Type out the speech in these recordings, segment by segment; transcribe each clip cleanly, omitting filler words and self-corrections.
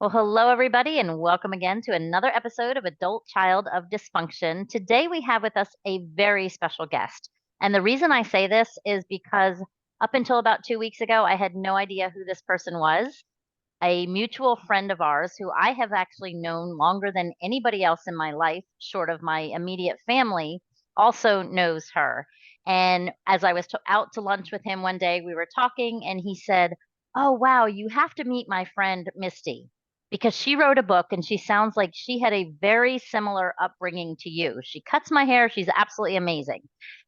Well, hello, everybody, and welcome again to another episode of Adult Child of Dysfunction. Today, we have with us a very special guest. And the reason I say this is because up until about 2 weeks ago, I had no idea who this person was. A mutual friend of ours who I have actually known longer than anybody else in my life, short of my immediate family, also knows her. And as I was out to lunch with him one day, we were talking, and he said, "Oh, wow, you have to meet my friend Misty because she wrote a book and she sounds like she had a very similar upbringing to you. She cuts my hair. She's absolutely amazing."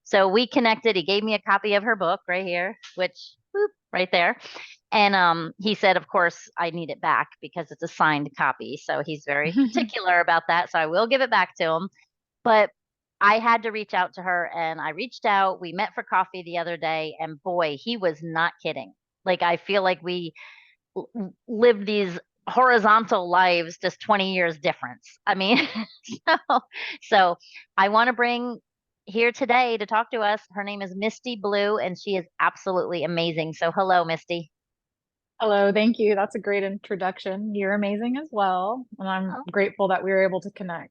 So we connected. He gave me a copy of her book right here, which, boop, right there. And he said, of course, I need it back because it's a signed copy. So he's very particular about that. So I will give it back to him. But I had to reach out to her and I reached out. We met for coffee the other day, and boy, he was not kidding. Like, I feel like we lived these horizontal lives, just 20 years difference. I mean, so, so I want to bring here today to talk to us. Her name is Misti Blu, and she is absolutely amazing. So, hello, Misty. Hello, thank you. That's a great introduction. You're amazing as well, and I'm grateful that we were able to connect.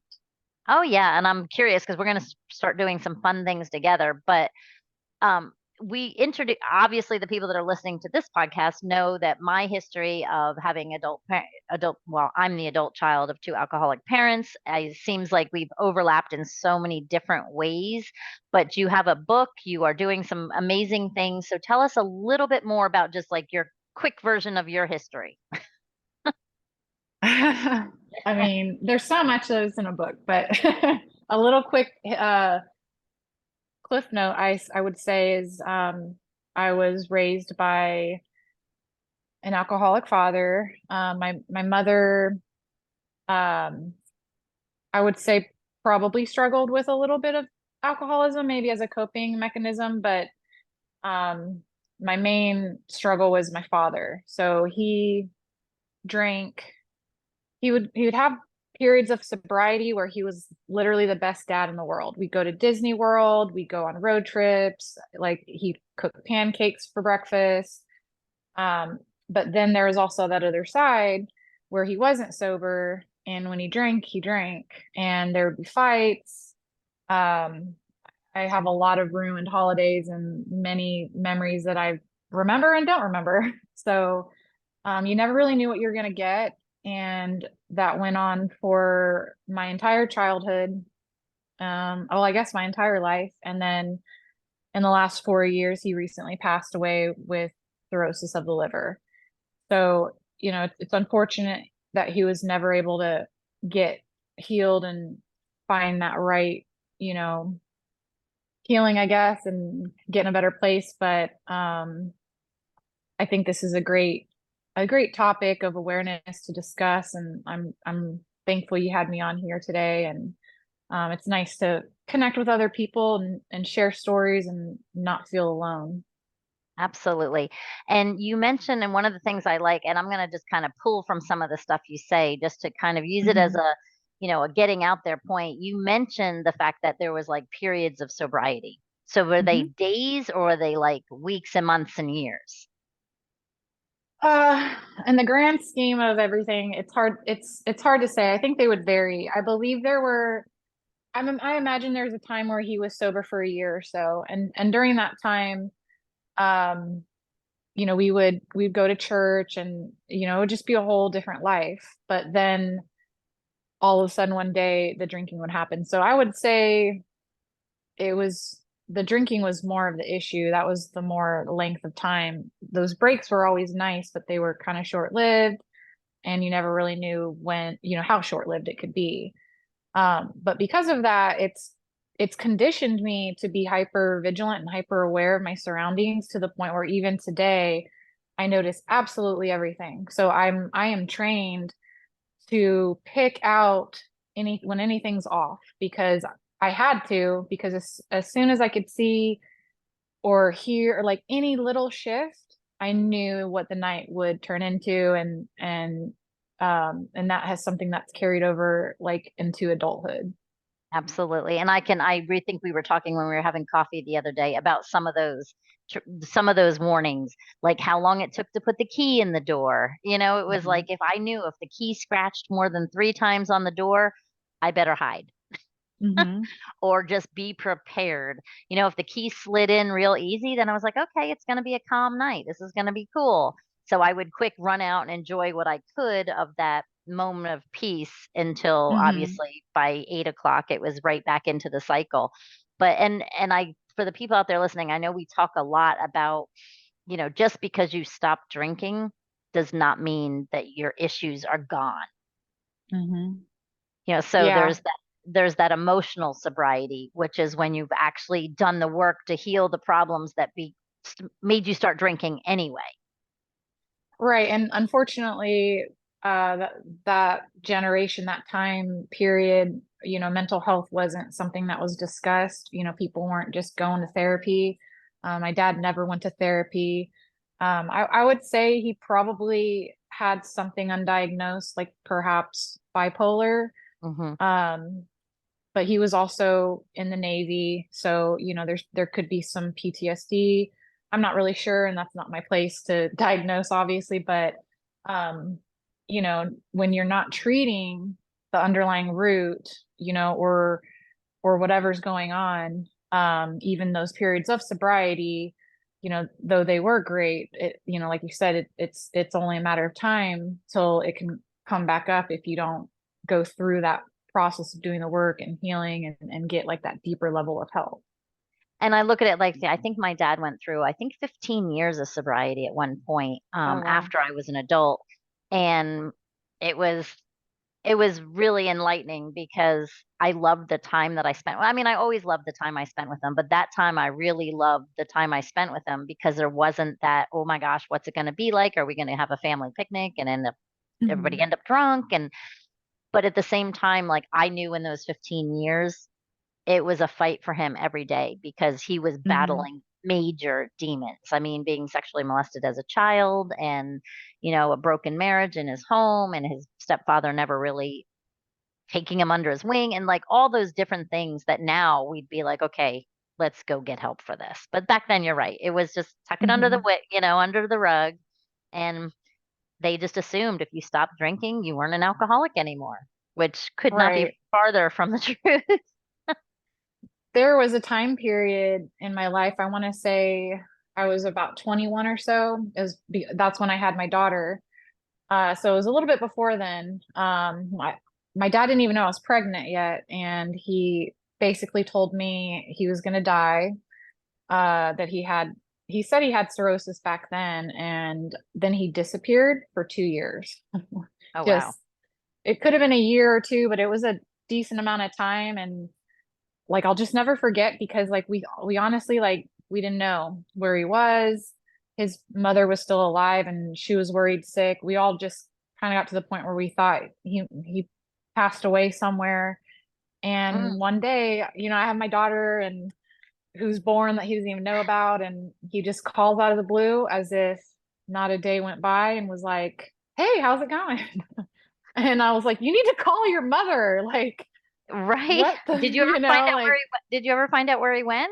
Oh yeah, and I'm curious because we're going to start doing some fun things together. But um, we introduce obviously the people that are listening to this podcast know that my history of having adult. Well, I'm the adult child of two alcoholic parents. It seems like we've overlapped in so many different ways. But you have a book. You are doing some amazing things. So tell us a little bit more about just like your quick version of your history. I mean, there's so much that is in a book, but a little quick cliff note I would say is I was raised by an alcoholic father. My mother, um, I would say, probably struggled with a little bit of alcoholism, maybe as a coping mechanism, but um, my main struggle was my father. So he drank. He would have periods of sobriety where he was literally the best dad in the world. We go to Disney World, we go on road trips, like he cooked pancakes for breakfast. Um, but then there was also that other side where he wasn't sober, and when he drank, and there would be fights. Um, I have a lot of ruined holidays and many memories that I remember and don't remember. So you never really knew what you're going to get. And that went on for my entire childhood. Well, I guess my entire life. And then in the last 4 years, he recently passed away with cirrhosis of the liver. So, it's unfortunate that he was never able to get healed and find that right, you know, healing, I guess, and get in a better place. But I think this is a great topic of awareness to discuss, and I'm thankful you had me on here today. And it's nice to connect with other people and share stories and not feel alone. Absolutely. And you mentioned, and one of the things I like, and I'm going to just kind of pull from some of the stuff you say, just to kind of use it as Mhm. a getting out there point. You mentioned the fact that there was like periods of sobriety. So were they Mhm. days or were they like weeks and months and years? In the grand scheme of everything, it's hard to say. I think they would vary. I believe there were. I imagine there's a time where he was sober for a year or so, and during that time, um, we'd go to church, and it would just be a whole different life. But then all of a sudden one day the drinking would happen. So I would say it was the drinking was more of the issue. That was the more length of time. Those breaks were always nice, but they were kind of short-lived, and you never really knew when, how short-lived it could be. But because of that, it's conditioned me to be hyper vigilant and hyper aware of my surroundings to the point where even today I notice absolutely everything. So I am trained to pick out when anything's off, because I had to, because as soon as I could see or hear or like any little shift, I knew what the night would turn into. And that has something that's carried over like into adulthood. Absolutely. And I think we were talking when we were having coffee the other day about some of those some of those warnings, like how long it took to put the key in the door. It was like Mhm. if I knew if the key scratched more than 3 times on the door, I better hide Mhm. or just be prepared. If the key slid in real easy, then I was like, okay, it's going to be a calm night. This is going to be cool. So I would quick run out and enjoy what I could of that moment of peace until Mhm. obviously by 8 o'clock it was right back into the cycle. But and I for the people out there listening, I know we talk a lot about, just because you stop drinking does not mean that your issues are gone. Mhm. So Yeah. there's that emotional sobriety, which is when you've actually done the work to heal the problems that made you start drinking anyway. Right. And unfortunately, that generation, that time period, mental health wasn't something that was discussed. People weren't just going to therapy. My dad never went to therapy. I would say he probably had something undiagnosed, like perhaps bipolar. Hmm. Um, but he was also in the Navy, so there could be some PTSD. I'm not really sure, and that's not my place to diagnose, obviously, but um, when you're not treating the underlying root, or whatever's going on, even those periods of sobriety, though they were great, like you said, it's only a matter of time till it can come back up if you don't go through that process of doing the work and healing and get like that deeper level of help. And I look at it like, I think my dad went through, I think 15 years of sobriety at one point, Oh, wow. after I was an adult. And it was it was really enlightening because I loved the time that I spent. Well, I mean, I always loved the time I spent with them, but that time I really loved the time I spent with them because there wasn't that, oh my gosh, what's it going to be like? Are we going to have a family picnic and everybody Hmm. end up drunk? But at the same time, like I knew in those 15 years, it was a fight for him every day because he was Hmm. battling major demons. I mean, being sexually molested as a child and, a broken marriage in his home and his stepfather never really taking him under his wing and like all those different things that now we'd be like, okay, let's go get help for this. But back then, you're right. It was just tuck it under the Hmm. under the rug. And they just assumed if you stopped drinking, you weren't an alcoholic anymore, which could not be Right. farther from the truth. There was a time period in my life, I want to say I was about 21 or so. That's when I had my daughter. So it was a little bit before then. My dad didn't even know I was pregnant yet, and he basically told me he was going to die. That he said he had cirrhosis back then, and then he disappeared for 2 years. Oh, wow. Just, it could have been a year or two, but it was a decent amount of time, and like I'll just never forget because like we honestly like we didn't know where he was. His mother was still alive and she was worried sick. We all just kind of got to the point where we thought he passed away somewhere. And Mm. one day, I have my daughter and who's born that he doesn't even know about, and he just calls out of the blue as if not a day went by and was like, "Hey, how's it going?" And I was like, "You need to call your mother." Like, Right. what the, Did you ever find out where like, did you ever find out where he went?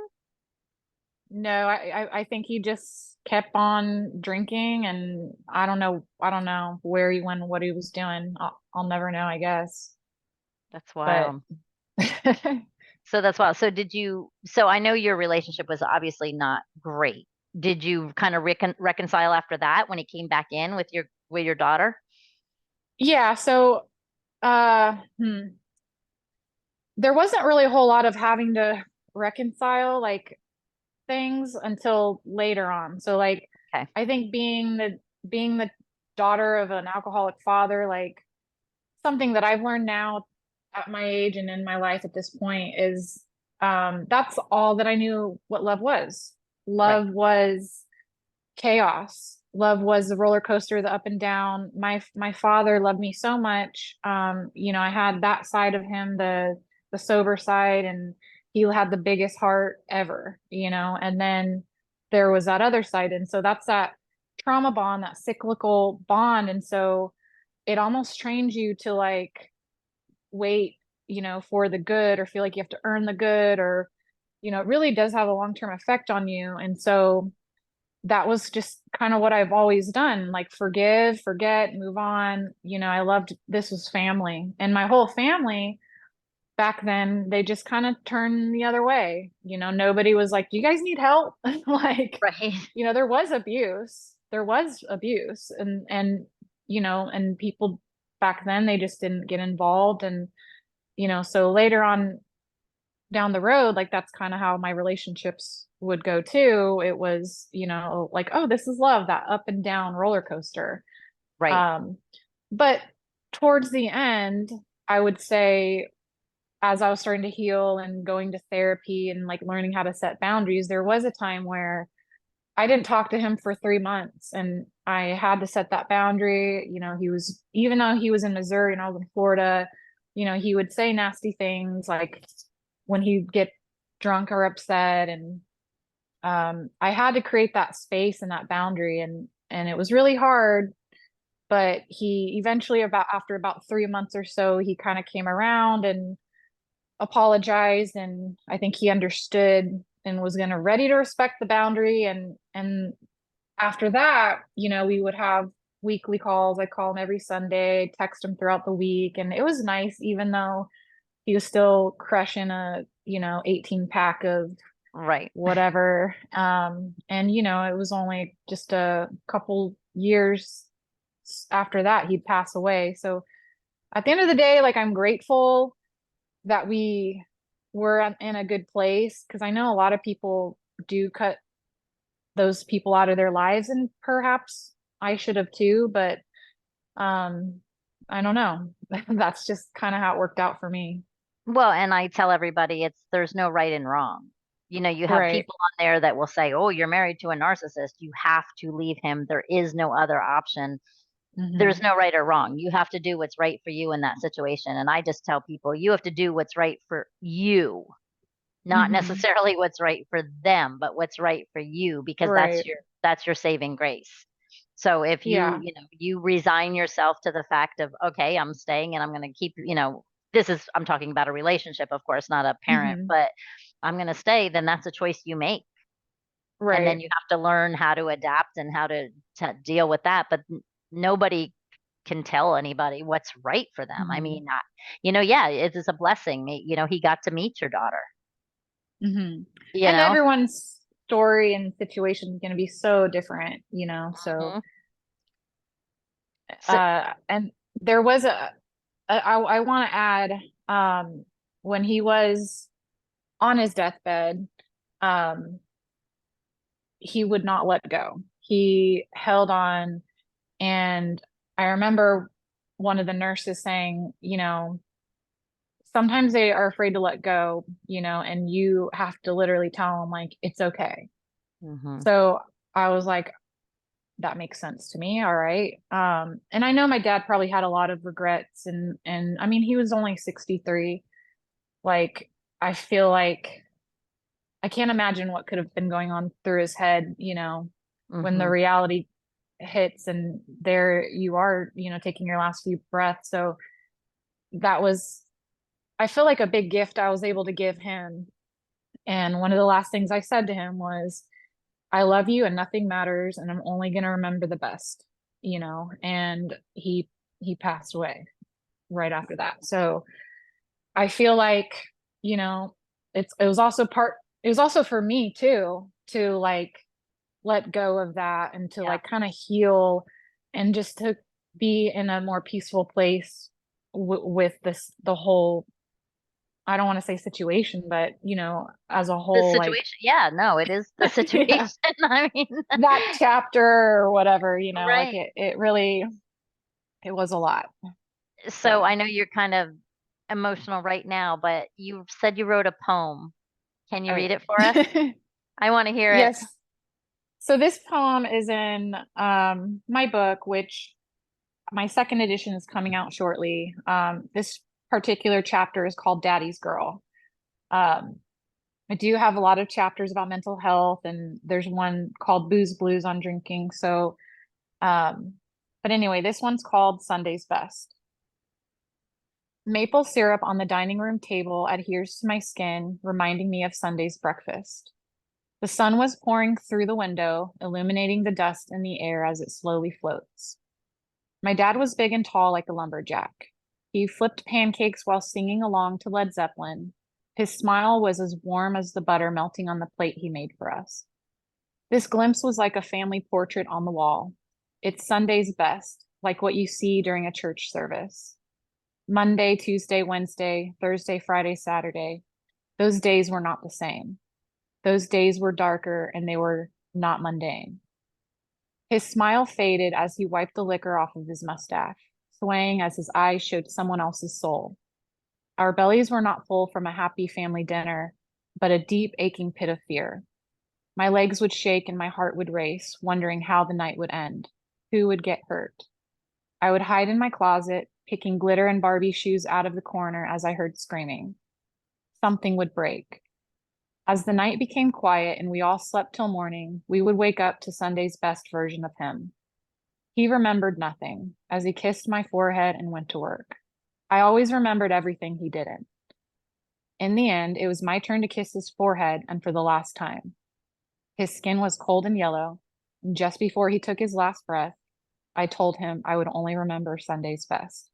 no, I think he just kept on drinking, and I don't know where he went, what he was doing. I'll never know, I guess. That's But wild. So that's wild. So I know your relationship was obviously not great. Did you kind of reconcile after that when he came back in with your daughter? yeah, so uh hmm, there wasn't really a whole lot of having to reconcile like things until later on. So like Okay. I think being the daughter of an alcoholic father, like something that I've learned now at my age and in my life at this point is that's all that I knew what love was. Right. Love was chaos. Love was the roller coaster, the up and down. My father loved me so much. I had that side of him, the sober side, and he had the biggest heart ever, and then there was that other side. And so that's that trauma bond, that cyclical bond. And so it almost trains you to like wait, for the good or feel like you have to earn the good or, it really does have a long-term effect on you. And so that was just kind of what I've always done, like forgive, forget, move on. I loved this was family. And my whole family back then, they just kind of turned the other way. Nobody was like, "Do you guys need help?" Like, Right. there was abuse. There was abuse and people back then they just didn't get involved and so later on down the road, like that's kind of how my relationships would go too. It was, like, oh, this is love, that up and down roller coaster. Right. Um, but towards the end, I would say, as I was starting to heal and going to therapy and like learning how to set boundaries, there was a time where I didn't talk to him for 3 months and I had to set that boundary. Even though he was in Missouri and I was in Florida, he would say nasty things like when he'd get drunk or upset. And I had to create that space and that boundary. And it was really hard, but he eventually after about 3 months or so, he kind of came around and apologized. And I think he understood and was going to ready to respect the boundary. And after that, we would have weekly calls. I call him every Sunday, text him throughout the week. And it was nice, even though he was still crushing a, 18 pack of Right. whatever. And, it was only just a couple years after that he'd pass away. So at the end of the day, like I'm grateful that we were in a good place because I know a lot of people do cut those people out of their lives and perhaps I should have too, but um I don't know. That's just kind of how it worked out for me. Well, and I tell everybody there's no right and wrong. You have Right. people on there that will say, "Oh, you're married to a narcissist. You have to leave him. There is no other option." There's Hmm. no right or wrong. You have to do what's right for you in that situation. And I just tell people you have to do what's right for you, not Hmm. necessarily what's right for them, but what's right for you because Right. that's your saving grace. So if Yeah. you resign yourself to the fact of, okay, I'm staying and I'm going to keep, this is I'm talking about a relationship, of course, not a parent, Hmm. but I'm going to stay, then that's a choice you make. And then Right. you have to learn how to adapt and how to deal with that. But nobody can tell anybody what's right for them. I Hmm. mean, yeah, it is a blessing. He got to meet your daughter, Hmm. you And know. everyone's story and situation is going to be so different, so Mhm. So, and there was I want to add um when he was on his deathbed, um he would not let go. He held on. And I remember one of the nurses saying, sometimes they are afraid to let go, and you have to literally tell them, like, it's okay. mhm, So I was like, that makes sense to me. All right. And I know my dad probably had a lot of regrets and I mean, he was only 63. Like, I feel like I can't imagine what could have been going on through his head, when the mhm. reality hits and there you are, taking your last few breaths. So that was, I feel like a big gift I was able to give him. And one of the last things I said to him was, I love you and nothing matters, and I'm only going to remember the best, and he passed away right after that. So I feel like, you know, it was also for me too, to like let go of that and to Yeah. like kind of heal and just to be in a more peaceful place with the whole, I don't want to say situation, but as a The whole, like, situation. Yeah, no, it is the situation. yeah, I mean, that chapter or whatever, like right. it really, it was a lot. So So I know you're kind of emotional right now, but you said you wrote a poem. Can you oh read it for us? yeah. I want to hear it. Yes. So this poem is in my book, which my second edition is coming out shortly. This particular chapter is called Daddy's Girl. Um, I do have a lot of chapters about mental health, and there's one called Booze Blues on drinking. So, um, but anyway, this one's called Sunday's Best. Maple syrup on the dining room table adheres to my skin, reminding me of Sunday's breakfast. The sun was pouring through the window, illuminating the dust in the air as it slowly floats. My dad was big and tall like a lumberjack. He flipped pancakes while singing along to Led Zeppelin. His smile was as warm as the butter melting on the plate he made for us. This glimpse was like a family portrait on the wall. It's Sunday's best, like what you see during a church service. Monday, Tuesday, Wednesday, Thursday, Friday, Saturday. Those days were not the same. Those days were darker and they were not mundane. His smile faded as he wiped the liquor off of his mustache, swaying as his eyes showed someone else's soul. Our bellies were not full from a happy family dinner, but a deep, aching pit of fear. My legs would shake and my heart would race, wondering how the night would end. Who would get hurt? I would hide in my closet, picking glitter and Barbie shoes out of the corner as I heard screaming. Something would break. As the night became quiet and we all slept till morning, we would wake up to Sunday's best version of him. He remembered nothing as he kissed my forehead and went to work. I always remembered everything he didn't. In the end, it was my turn to kiss his forehead and for the last time. His skin was cold and yellow, and just before he took his last breath, I told him I would only remember Sunday's best.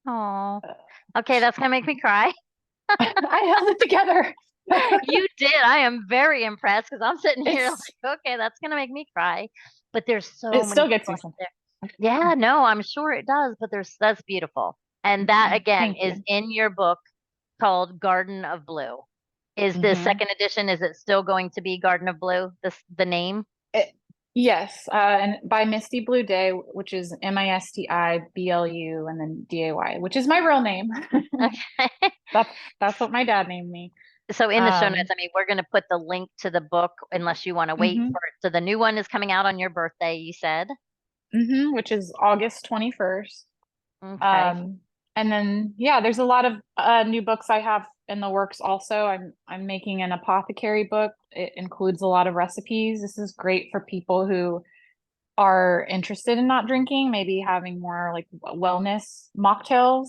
Oh, okay, that's gonna make me cry. I held it together. You did. I am very impressed because I'm sitting here It's like, okay, that's gonna make me cry. But there's so it many still gets people me out some. there. Yeah, no, I'm sure it does, but that's beautiful. And that again Thank is you. in your book called Garden of Blue. Is the Hmm. second edition, is it still going to be Garden of Blue, the name? It, yes, and by Misty Blue Day, which is Mistiblu and then Day, which is my real name. Okay. That's that's what my dad named me. So in the show notes, Um, I mean, we're going to put the link to the book unless you want to wait hmm for it. So the new one is coming out on your birthday, you said. which is August 21st. Okay. Um, and then yeah, there's a lot of new books I have in the works also. I'm making an apothecary book. It includes a lot of recipes. This is great for people who are interested in not drinking, maybe having more like wellness mocktails.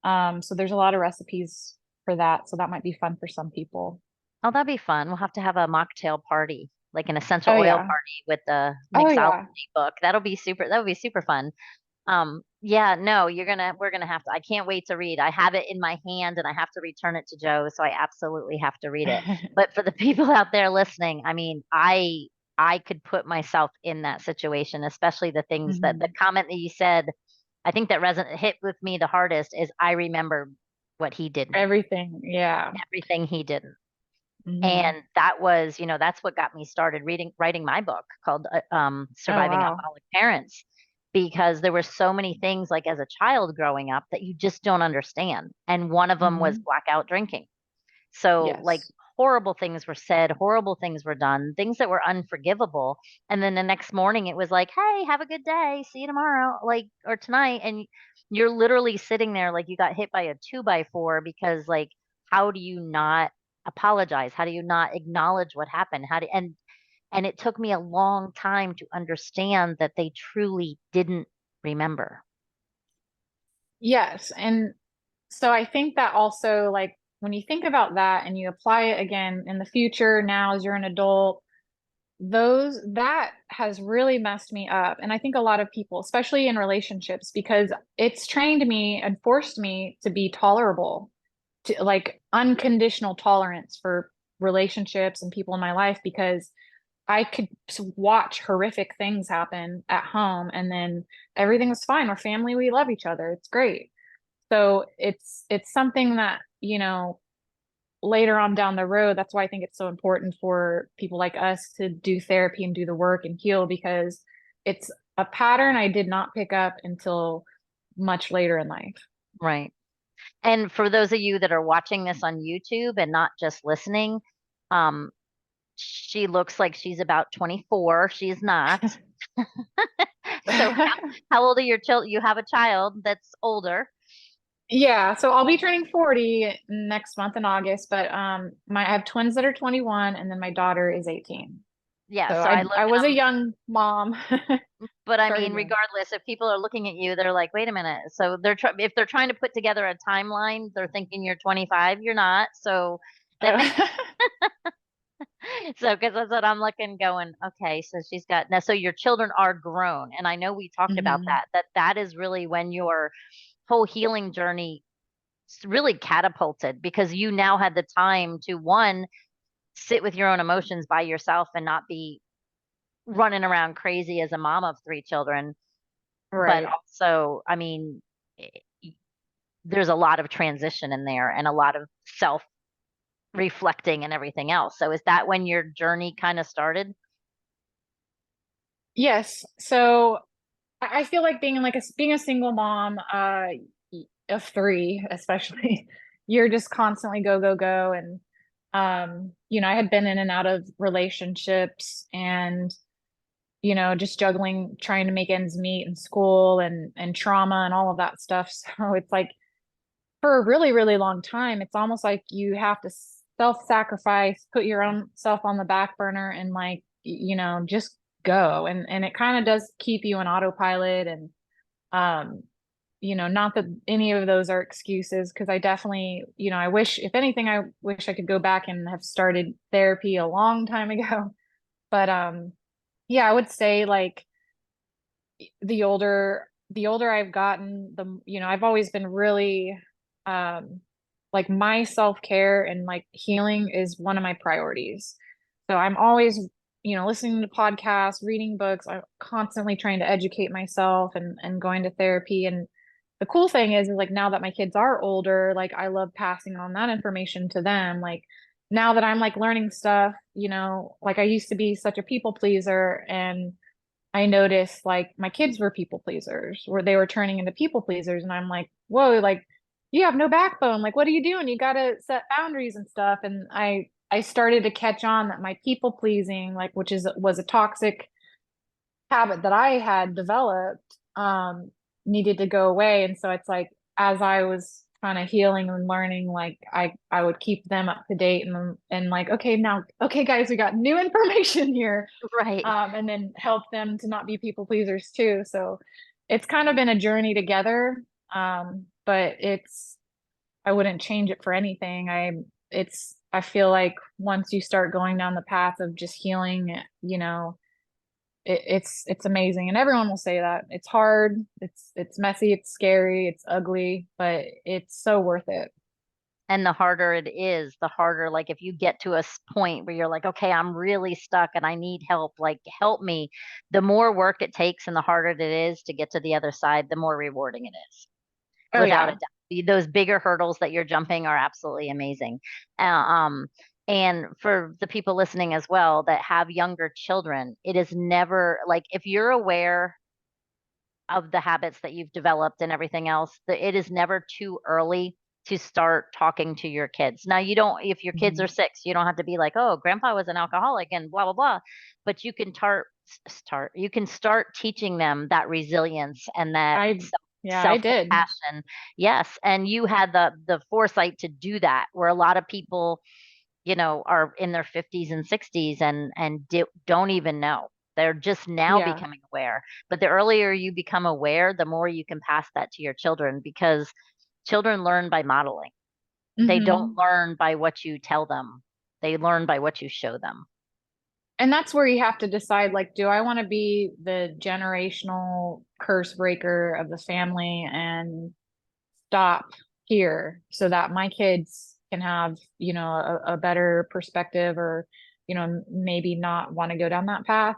So there's a lot of recipes for that. So that might be fun for some people. Oh, that'd be fun. We'll have to have a mocktail party, like an essential Oh oil yeah. party with the Oh mixology yeah. book. That would be super fun. Yeah, no, we're gonna have to, I can't wait to read. I have it in my hand and I have to return it to Joe, so I absolutely have to read it. But for the people out there listening, I mean, I could put myself in that situation, especially the things that the Mhm. comment that you said, I think that resonate hit with me the hardest is I remember what he didn't, Everything. Yeah. everything he didn't. Hmm. And that was, that's what got me started writing my book called Oh Surviving wow. Alcoholic Parents, because there were so many things like as a child growing up that you just don't understand. And one of them was Hmm. blackout drinking. So, like, Yes. horrible things were said, horrible things were done, things that were unforgivable. And then the next morning it was like, hey, have a good day. See you tomorrow, like, or tonight. And you're literally sitting there like you got hit by a 2x4 because, like, how do you not apologize? How do you not acknowledge what happened? And it took me a long time to understand that they truly didn't remember. Yes. And so I think that also, like, when you think about that and you apply it again in the future, now as you're an adult, those that has really messed me up. And I think a lot of people, especially in relationships, because it's trained me and forced me to be tolerable, to like unconditional tolerance for relationships and people in my life, because I could watch horrific things happen at home and then everything was fine. We're family, we love each other. It's great. So it's something that, later on down the road, that's why I think it's so important for people like us to do therapy and do the work and heal, because it's a pattern I did not pick up until much later in life. Right. And for those of you that are watching this on YouTube and not just listening, um, she looks like she's about 24. She's not. So how old are your children? You have a child that's older. Yeah, so I'll be turning 40 next month in August, but I have twins that are 21 and then my daughter is 18. Yeah, So so I I look I and was a young mom. but I Started mean, young. regardless, if people are looking at you, they're like, wait a minute. So if they're trying to put together a timeline, they're thinking you're 25, you're not. So that Uh, So, because that's what I'm looking, going, okay, so she's got now, so your children are grown. And I know we talked about Hmm. that is really when your whole healing journey really catapulted, because you now had the time to, one, sit with your own emotions by yourself and not be running around crazy as a mom of three children. But Right. also, I mean, eh, there's a lot of transition in there and a lot of self reflecting and everything else. So is that when your journey kind of started? Yes. So I feel like being like being a single mom, of three, especially, you're just constantly go, go, go. And I had been in and out of relationships and, just juggling, trying to make ends meet in school and trauma and all of that stuff. So it's like for a really, really long time, it's almost like you have to self-sacrifice, put your own self on the back burner and like, just go. And it kind of does keep you on autopilot and um, not that any of those are excuses because I definitely, I wish, if anything, I wish I could go back and have started therapy a long time ago. But yeah, I would say like the older I've gotten, I've always been really like my self-care and like healing is one of my priorities. So I'm always, listening to podcasts, reading books. I'm constantly trying to educate myself and going to therapy. And the cool thing is like now that my kids are older, like I love passing on that information to them. Like now that I'm like learning stuff, like I used to be such a people pleaser and I noticed like my kids were people pleasers, where they were turning into people pleasers. And I'm like, whoa, like you have no backbone. Like, what are you doing? You got to set boundaries and stuff. And I started to catch on that my people pleasing, like, was a toxic habit that I had developed, needed to go away. And so it's like, as I was kind of healing and learning, like I would keep them up to date and like, okay, now, okay, guys, we got new information here, Right. and then help them to not be people pleasers too. So it's kind of been a journey together. But I wouldn't change it for anything. I feel like once you start going down the path of just healing, it's amazing. And everyone will say that. It's hard, it's messy, it's scary, it's ugly, but it's so worth it. And the harder it is, the harder, like if you get to a point where you're like, okay, I'm really stuck and I need help, like help me, the more work it takes and the harder it is to get to the other side, the more rewarding it is, Oh without a yeah. doubt. Those bigger hurdles that you're jumping are absolutely amazing. Uh, um, and for the people listening as well that have younger children, it is never like, if you're aware of the habits that you've developed and everything else, that it is never too early to start talking to your kids. Now, you don't, if your kids are Mhm. 6, you don't have to be like, oh, grandpa was an alcoholic and blah, blah, blah. But you can you can start teaching them that resilience and that I Yeah, I self did. compassion. Yes. And you had the foresight to do that, where a lot of people, are in their 50s and 60s and don't even know. They're just now Yeah. becoming aware. But the earlier you become aware, the more you can pass that to your children, because children learn by modeling. They don't Hmm. learn by what you tell them. They learn by what you show them. And that's where you have to decide, like, do I want to be the generational curse breaker of the family and stop here so that my kids can have, a better perspective or, maybe not want to go down that path.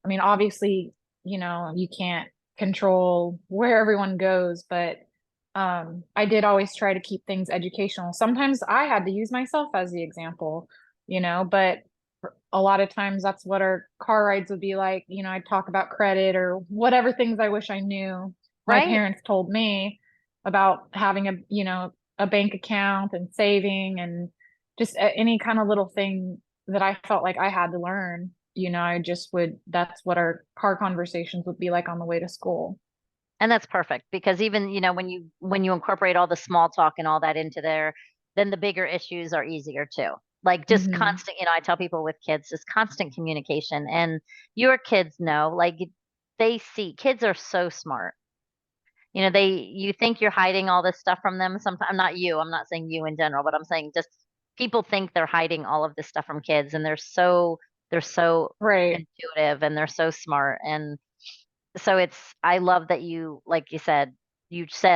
I mean, obviously, you can't control where everyone goes, but I did always try to keep things educational. Sometimes I had to use myself as the example, but a lot of times that's what our car rides would be like. I'd talk about credit or whatever things I wish I knew my Right. parents told me about having a bank account and saving and just any kind of little thing that I felt like I had to learn. I just would, that's what our car conversations would be like on the way to school. And that's perfect, because even, when you incorporate all the small talk and all that into there, then the bigger issues are easier too. Like just Hmm. constant, I tell people with kids, just constant communication. And your kids know, like they see, kids are so smart. You think you're hiding all this stuff from them. Sometimes, not you, I'm not saying you in general, but I'm saying just people think they're hiding all of this stuff from kids, and they're so Right. intuitive and they're so smart. And so I love that you, like you said,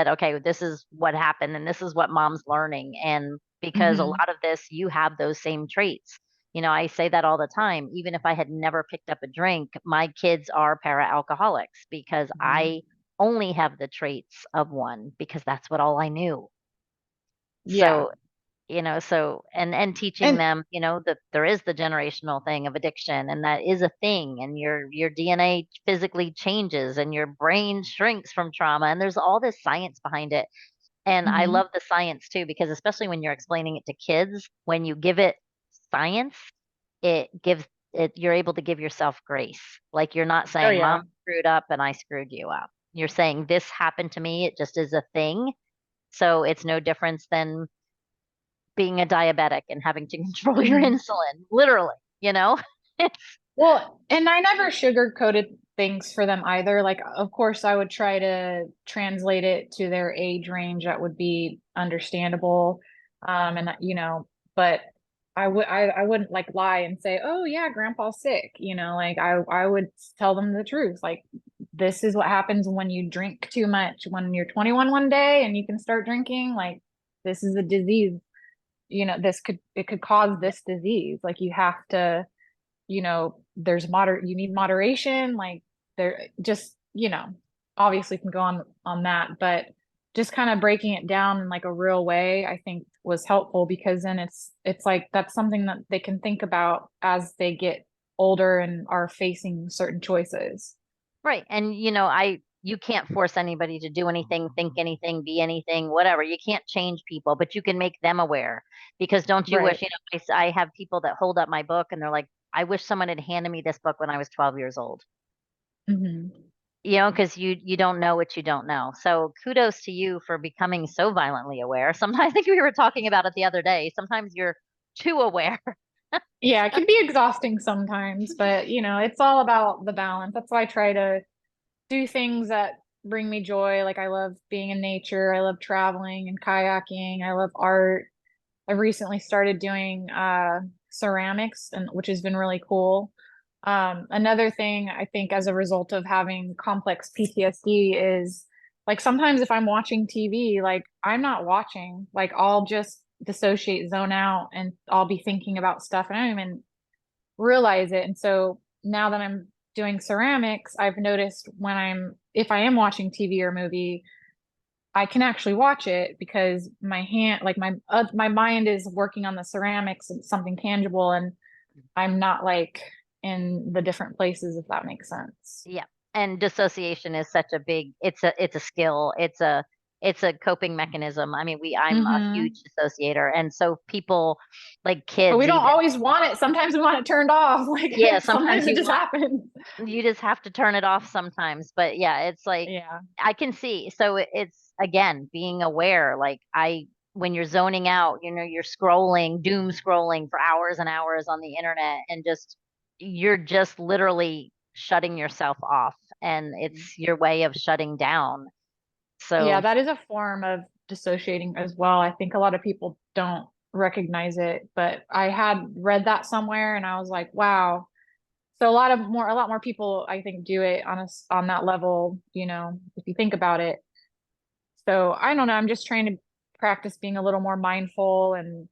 okay, this is what happened and this is what mom's learning. And because a Hmm. lot of this, you have those same traits. I say that all the time. Even if I had never picked up a drink, my kids are para-alcoholics because Hmm. I only have the traits of one because that's what all I knew. Yeah. So and teaching And them that there is the generational thing of addiction, and that is a thing, and your DNA physically changes and your brain shrinks from trauma, and there's all this science behind it. And I mhm. love the science too, because especially when you're explaining it to kids, when you give it science, it gives you're able to give yourself grace. Like, you're not Oh saying mom yeah. screwed up and I screwed you up. You're saying this happened to me, it just is a thing. So it's no difference than being a diabetic and having to control your Mhm. insulin, literally, you know? It's Well, and I never sugarcoated things for them either. Like, of course, I would try to translate it to their age range that would be understandable. And but I wouldn't like lie and say, "Oh yeah, grandpa's sick." Like I would tell them the truth. Like, this is what happens when you drink too much. When you're 21 one day and you can start drinking, like this is a disease. It could cause Yep. this disease. Like you have to there's you need moderation, like there just obviously can go on that, but just kind of breaking it down in like a real way, I think was helpful, because then it's like that's something that they can think about as they get older and are facing certain choices. Right. And you can't force anybody to do anything, think anything, be anything, whatever. You can't change people, but you can make them aware. Because don't you wish, Right. I have people that hold up my book and they're like, I wish someone had handed me this book when I was 12 years old. Hmm. Because you don't know what you don't know. So kudos to you for becoming so violently aware. Sometimes, I think we were talking about it the other day. Sometimes you're too aware. Yeah, it can be exhausting sometimes, but it's all about the balance. That's why I try to do things that bring me joy. Like I love being in nature. I love traveling and kayaking. I love art. I've recently started doing ceramics, and which has been really cool. Another thing I think as a result of having complex PTSD is like sometimes if I'm watching TV, like I'm not watching, like I'll just dissociate, zone out, and I'll be thinking about stuff and I don't even realize it. And so now that I'm doing ceramics, I've noticed if I am watching TV or movie, I can actually watch it because my hand, like my mind is working on the ceramics and something tangible, and I'm not like in the different places, if that makes sense. Yeah. And dissociation is such a big, it's a skill. It's a coping mechanism. I mean, I'm a huge Hmm. dissociator. And so people, like But we kids don't even, always want it. Sometimes we want it turned off. yeah, Like sometimes sometimes it just happens. you just have to turn it off sometimes. But yeah, it's like Yeah. I can see. So it's again being aware. Like, when you're zoning out, you're scrolling, doom scrolling for hours and hours on the internet, and you're just literally shutting yourself off, and it's your way of shutting down. Yeah, So that is a form of dissociating as well. I think a lot of people don't recognize it, but I had read that somewhere and I was like, wow. So a lot more people I think do it on that level, if you think about it. So I don't know, I'm just trying to practice being a little more mindful and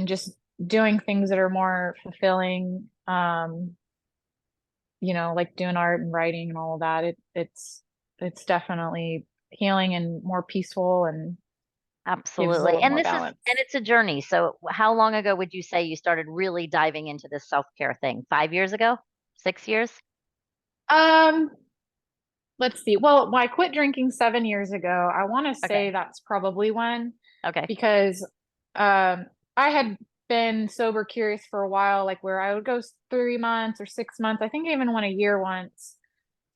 just doing things that are more fulfilling. Like doing art and writing and all of that. It's definitely healing and more peaceful and gives a absolutely. little And more this is balance. and it's a journey. So how long ago would you say you started really diving into this self-care thing? 5 years ago? 6 years? Um, let's see. Well, I quit drinking 7 years ago. I want to say Okay. that's probably when, Okay. because I had been sober curious for a while, like where I would go 3 months or 6 months. I think I even went a year once.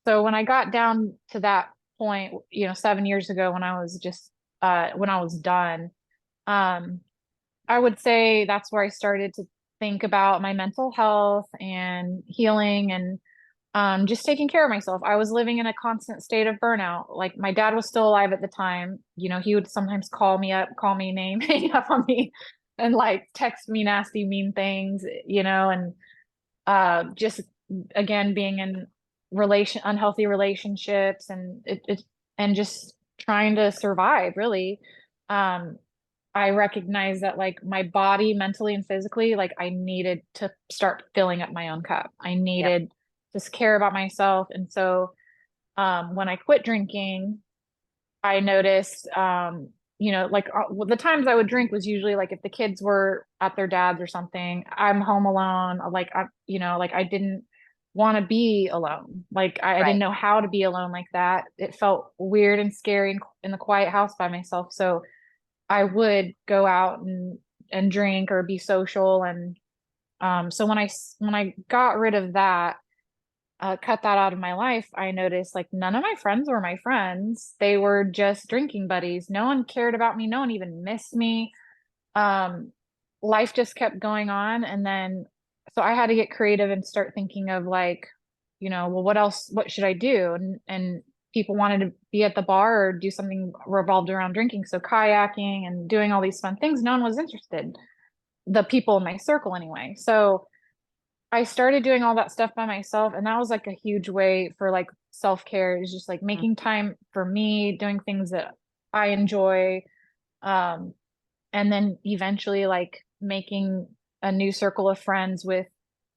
So when I got down to that point, 7 years ago, when I was done, um, I would say that's where I started to think about my mental health and healing and just taking care of myself. I was living in a constant state of burnout. Like my dad was still alive at the time. He would sometimes call me up, call me name, hang up on me. and like text me nasty, mean things, and just again being in unhealthy relationships, and and just trying to survive really. Um, I recognize that like my body mentally and physically, like I needed to start filling up my own cup. I Yep. needed to care about myself. And so when I quit drinking, I noticed, like the times I would drink was usually like if the kids were at their dad's or something, I'm home alone. Like like I didn't want to be alone. Like I didn't Right. know how to be alone like that. It felt weird and scary in the quiet house by myself. So I would go out and drink or be social. And so when I got rid of that, cut that out of my life, I noticed like none of my friends were my friends. They were just drinking buddies. No one cared about me. No one even missed me. Um, Life just kept going on. And then, so I had to get creative and start thinking of like, well, what else, what should I do? And people wanted to be at the bar or do something revolved around drinking. So kayaking and doing all these fun things. No one was interested. The people in my circle anyway. So I started doing all that stuff by myself, and that was like a huge way for like self-care is just like Mm. making time for me, doing things that I enjoy. Um, and then eventually like making a new circle of friends with,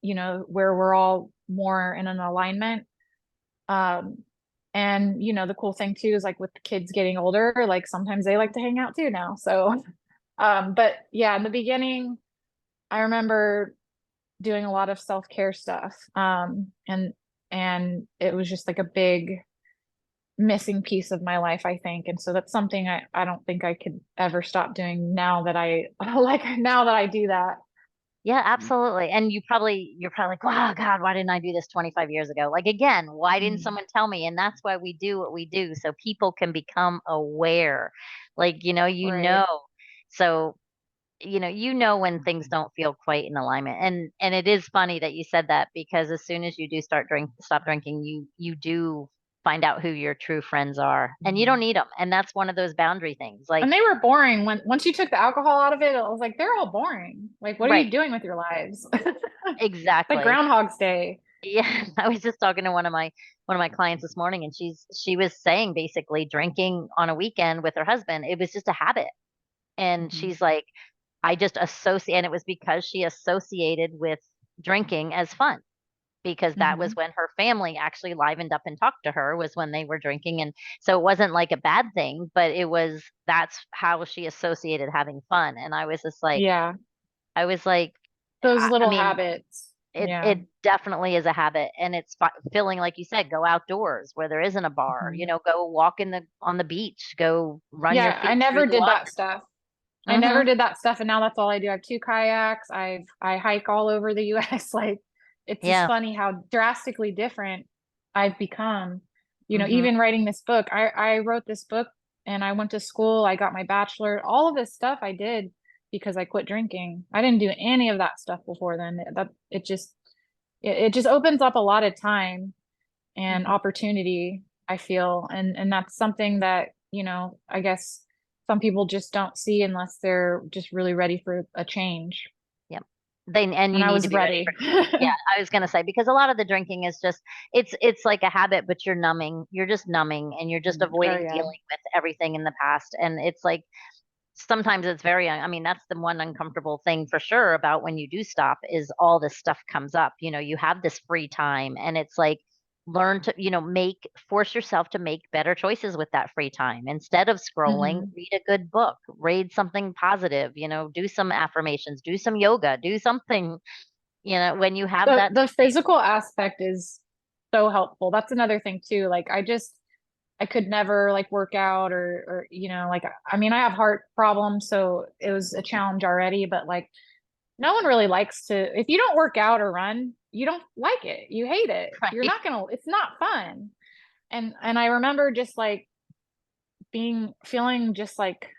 where we're all more in an alignment. Um, and the cool thing too is like with the kids getting older, like sometimes they like to hang out too now. So, but yeah, in the beginning, I remember doing a lot of self-care stuff. And it was just like a big missing piece of my life, I think. And so that's something I don't think I could ever stop doing now that I like now that I do that. Yeah, absolutely. And you're probably like, wow, God, why didn't I do this 25 years ago? Like, again, why didn't Mhm. someone tell me? And that's why we do what we do, so people can become aware. Like, Right. So, you know when things don't feel quite in alignment. And it is funny that you said that, because as soon as you do stop drinking, you do find out who your true friends are, and you Mhm. don't need them. And that's one of those boundary things. Like, And they were boring when once you took the alcohol out of it, I was like, they're all boring. Like, what are right, you doing with your lives? Like exactly. Groundhog's Day. Yeah, I was just talking to one of my clients this morning, and she was saying basically drinking on a weekend with her husband, it was just a habit. And Mhm. she's like, I just associate, and it was because she associated with drinking as fun, because that was Mhm. when her family actually livened up and talked to her, was when they were drinking. And so it wasn't like a bad thing, but that's how she associated having fun. And Yeah. I was like, Those I little mean, habits. it Yeah. definitely is a habit, and it's feeling like you said, go outdoors where there isn't a bar, Mhm. go walk on the beach, go run your Yeah, I feet through never the did that water. stuff. I never Hmm. did that stuff, and now that's all I do. I have two kayaks. I hike all over the US. Like it's just Yeah. funny how drastically different I've become. Hmm. Even writing this book, I wrote this book and I went to school, I got my bachelor, all of this stuff I did because I quit drinking. I didn't do any of that stuff before then. That it just opens up a lot of time and Hmm. opportunity, I feel. And that's something that, I guess some people just don't see unless they're just really ready for a change. Yep. And And you I need to was be ready ready. for change. Yeah, I was gonna say, because a lot of the drinking is just, it's like a habit, but you're numbing. You're just numbing, and you're just Oh avoiding yeah. dealing with everything in the past. And it's like, sometimes it's very, I mean, that's the one uncomfortable thing for sure about when you do stop, is all this stuff comes up. You have this free time, and it's like, learn to, force yourself to make better choices with that free time. Instead of scrolling, Hmm. read a good book, read something positive, do some affirmations, do some yoga, do something, when you have that The time. physical aspect is so helpful. That's another thing too. Like I could never like work out or like I mean I have heart problems, so it was a challenge already, but like no one really likes to, if you don't work out or run, you don't like it. You hate it. You're Right. not gonna, it's not fun. And I remember just like feeling just like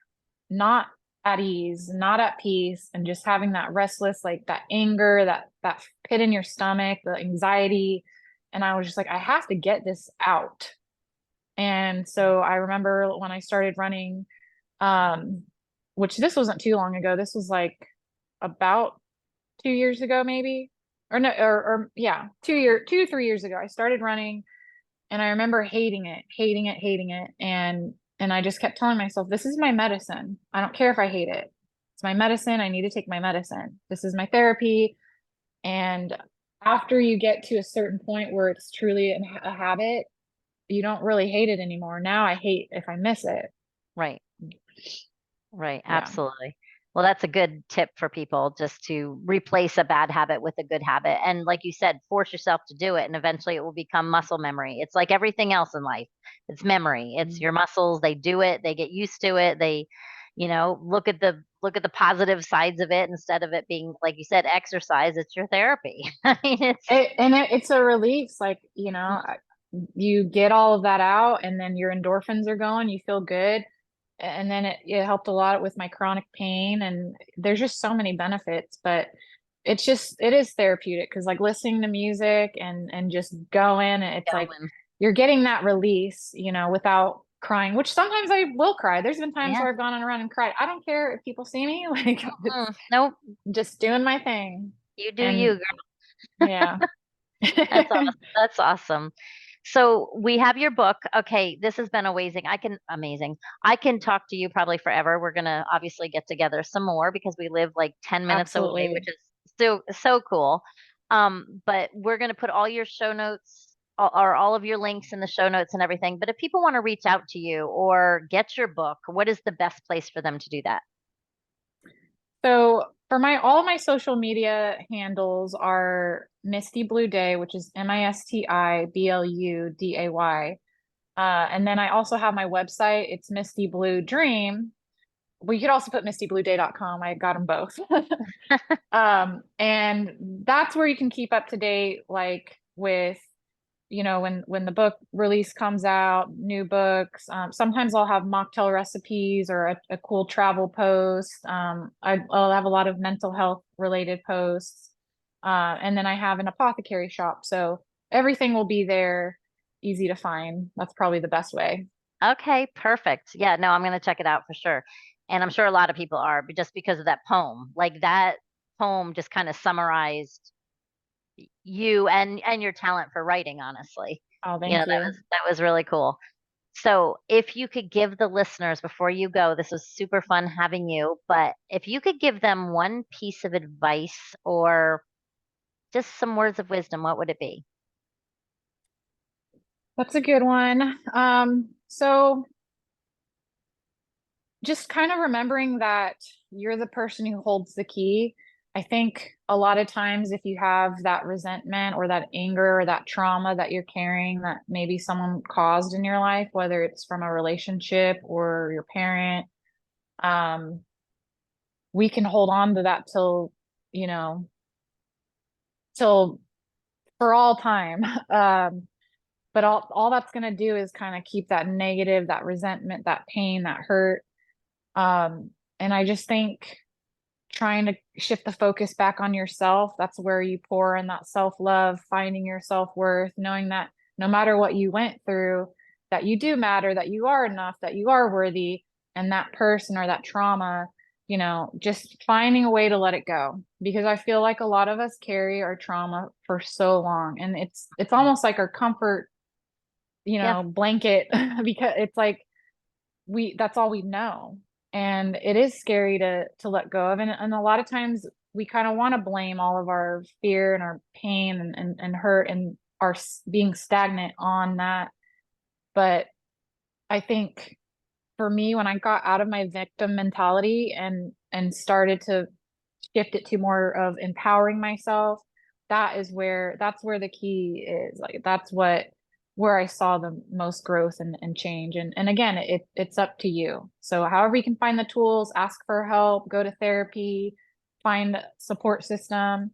not at ease, not at peace, and just having that restless, like that anger, that pit in your stomach, the anxiety. And I was just like, I have to get this out. And so I remember when I started running, um, which this wasn't too long ago. This was like about 2 years ago, maybe, or no, or yeah, 2 to 3 years ago. I started running, and I remember hating it, and I just kept telling myself, "This is my medicine. I don't care if I hate it. It's my medicine. I need to take my medicine. This is my therapy." And after you get to a certain point where it's truly a habit, you don't really hate it anymore. Now I hate if I miss it. Right. Right, Yeah. absolutely. Well, that's a good tip for people, just to replace a bad habit with a good habit. And like you said, force yourself to do it, and eventually it will become muscle memory. It's like everything else in life. It's memory. It's your muscles, they do it, they get used to it. They, look at the positive sides of it instead of it being, like you said, exercise. It's your therapy. I mean, It's a release, like, you get all of that out, and then your endorphins are going, you feel good. And then it helped a lot with my chronic pain, and there's just so many benefits. But it is therapeutic, because like listening to music and just going, it's like going. you're getting that release, without crying, which sometimes I will cry. There's been times Yeah. where I've gone on a run and cried. I don't care if people see me, like it's Nope. just doing my thing. You do And you. yeah. That's awesome. That's awesome. So we have your book. Okay, this has been amazing. I can talk to you probably forever. We're gonna obviously get together some more because we live like 10 minutes away, which Absolutely. is so cool. But we're gonna put all your show notes or all of your links in the show notes and everything. But if people want to reach out to you or get your book, what is the best place for them to do that? So for my all of my social media handles are Misty Blue Day, which is MISTIBLUDAY. And then I also have my website. It's Misty Blue Dream. Well, you could also put mistyblueday.com. I got them both. And that's where you can keep up to date, like with, when the book release comes out, new books. Sometimes I'll have mocktail recipes or a cool travel post. I'll have a lot of mental health related posts. And then I have an apothecary shop. So everything will be there, easy to find. That's probably the best way. Okay, perfect. Yeah, no, I'm gonna check it out for sure. And I'm sure a lot of people are, but just because of that poem. Like that poem just kind of summarized you and your talent for writing, honestly. Oh, You know, thank you. that was really cool. So, if you could give the listeners before you go, this was super fun having you, but if you could give them one piece of advice or just some words of wisdom, what would it be? That's a good one. So just kind of remembering that you're the person who holds the key. I think a lot of times, if you have that resentment or that anger or that trauma that you're carrying that maybe someone caused in your life, whether it's from a relationship or your parent, um, we can hold on to that you know, till for all time. But all that's going to do is kind of keep that negative, that resentment, that pain, that hurt. And I just think trying to shift the focus back on yourself, that's where you pour in that self-love, finding your self-worth, knowing that no matter what you went through, that you do matter, that you are enough, that you are worthy, and that person or that trauma, just finding a way to let it go. Because I feel like a lot of us carry our trauma for so long, and it's almost like our comfort, Yeah, blanket, because it's like we that's all we know. And it is scary to let go of. And a lot of times we kind of want to blame all of our fear and our pain and hurt and our being stagnant on that. But I think for me, when I got out of my victim mentality and started to shift it to more of empowering myself, that's where the key is. Like that's where I saw the most growth and change. And again, it's up to you. So however you can find the tools, ask for help, go to therapy, find support system.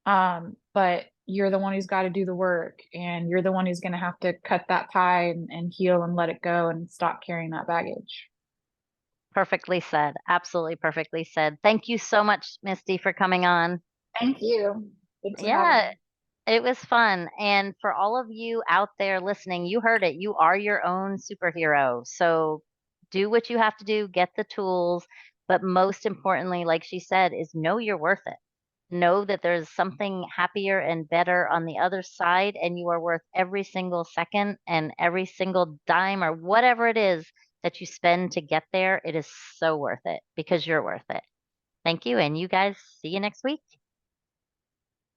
But you're the one who's got to do the work, and you're the one who's going to have to cut that tie and heal and let it go and stop carrying that baggage. perfectly said. Absolutely perfectly said. Thank you so much, Misty, for coming on. Thank you. Thanks for having Yeah, me. it was fun. And for all of you out there listening, you heard it. You are your own superhero. So do what you have to do, get the tools, But most importantly, like she said, is know you're worth it. Know that there's something happier and better on the other side, and you are worth every single second and every single dime or whatever it is that you spend to get there. It is so worth it because you're worth it. Thank you. And you guys see you next week.